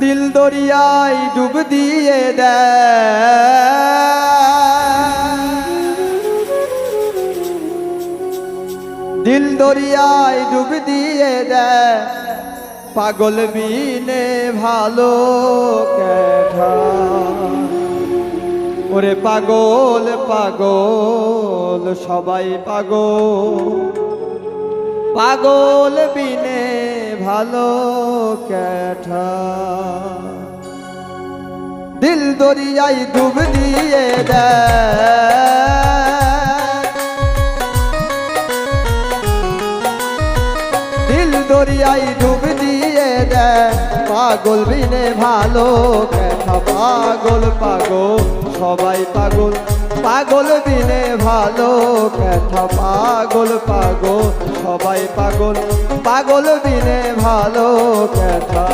দিল দরিয়ায় ডুব দিয়ে দিল দরিয়ায় ডুব দিয়ে পাগল বিনে ভালো কেঠা ওরে পাগল পাগল সবাই পাগল পাগল বিনে ভালো কেঠা দিল দরিয়ায় ডুব দিয়ে দিল দরিয়ায় ডুব দিয়ে পাগল বিনে ভালো কেঠা পাগল পাগল সবাই পাগল পাগল বিনে ভালো কেঠা পাগল পাগল সবাই পাগল পাগল বিনে ভালো কেঠা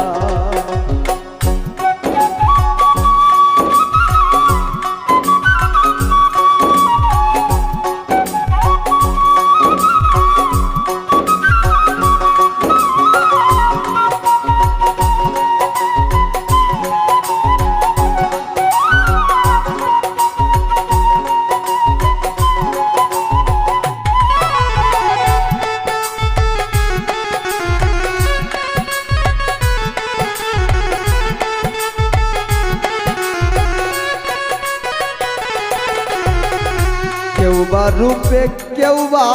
কেউ বা রূপে কেউ বা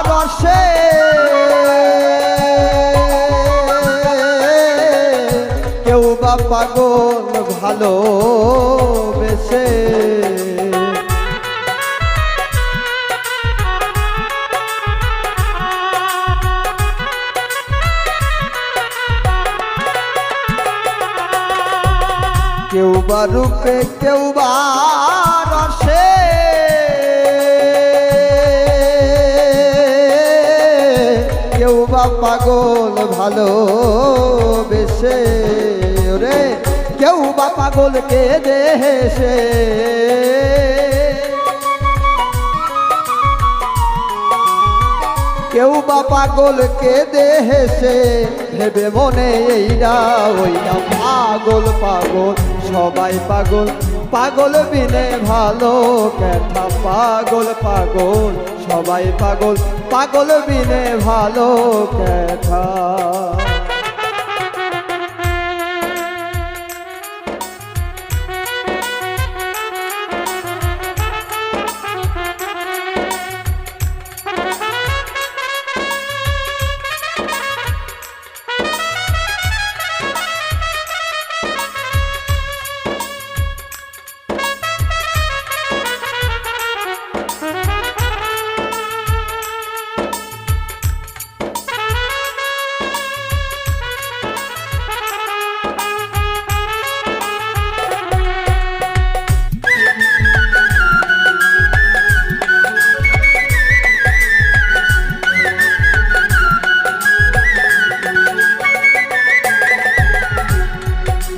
রসে কেউ বা পাগল ভালোবেসে কেউ বা রূপে কেউ বা রসে কেউ বা পাগল ভালোবেসে রে কেউ বা পাগল কে দেশে কেউ বা পাগল কে দেশে ভেবে মনে এইরা ওইরা পাগল পাগল সবাই পাগল পাগল বিনে ভালো কেঠা পাগল পাগল সবাই পাগল পাগল বিনে ভালো কেঠা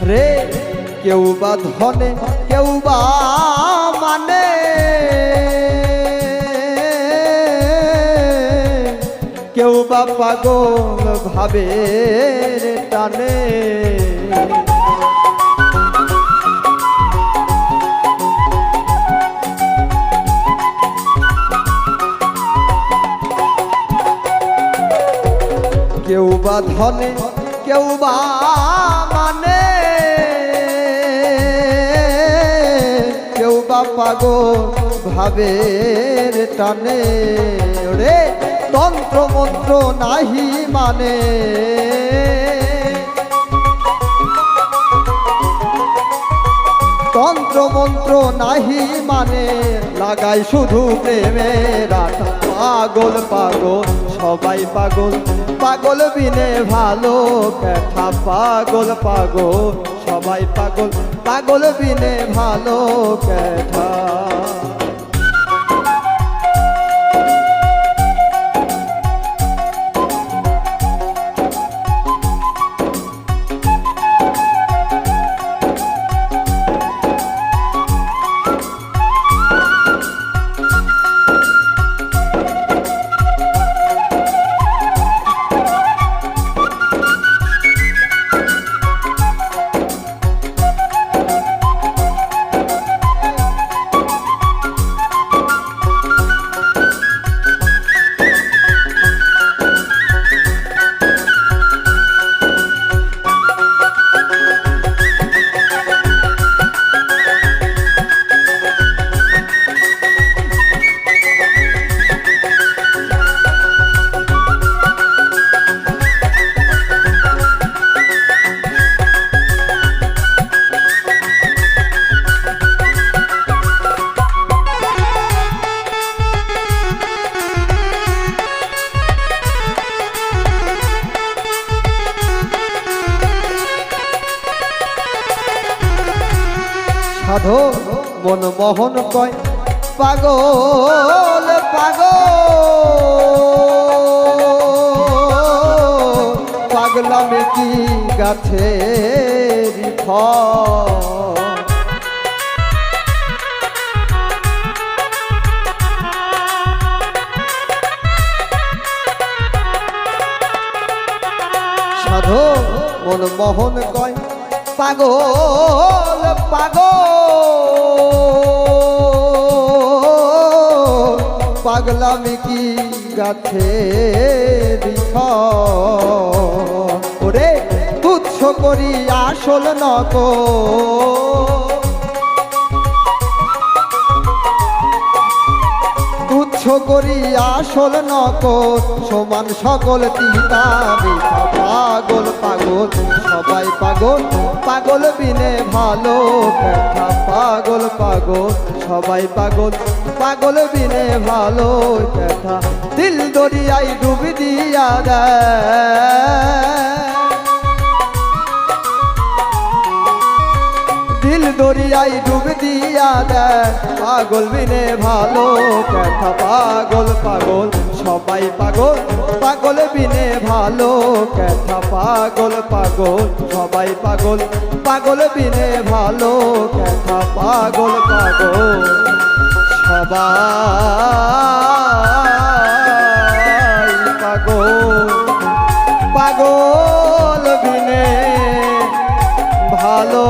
রে কেউ বা ধনে কেউ বা মানে কেউ বা পাগল ভাবে টানে কেউ বা ধনে কেউ বা মানে কেউ বা পাগল ভাবের টানে রে তন্ত্র মন্ত্র নাহি মানে তন্ত্র মন্ত্র নাহি মানে লাগাই শুধু প্রেমের আঠা পাগল পাগল সবাই পাগল পাগল বিনে ভালো কেঠা পাগল পাগল সবাই পাগল পাগল বিনে ভালো কেঠা সাধো মন মোহন কয় পাগল পাগলামি কি গাছের ফল সাধো মন মোহন কয় পাগল পাগলামি কি গাছের ফল ওরে তুচ্ছ করি আসল নকল তুচ্ছ করি আসল নকল সমান সকল তিতা মিঠা পাগল সবাই পাগল বিনে ভালো ব্যথা পাগল সবাই পাগল বিনে ভালো ব্যথা দিল দরিয়ায় ডুবি দিয়া দেয় দিল দরিয়ায় ডুব দিয়া দেয় পাগল বিনে ভালো ব্যথা পাগল সবাই পাগল বিনে ভালো ব্যথা পাগল সবাই পাগল বিনে ভালো ব্যথা পাগল সবাই পাগল বিনে ভালো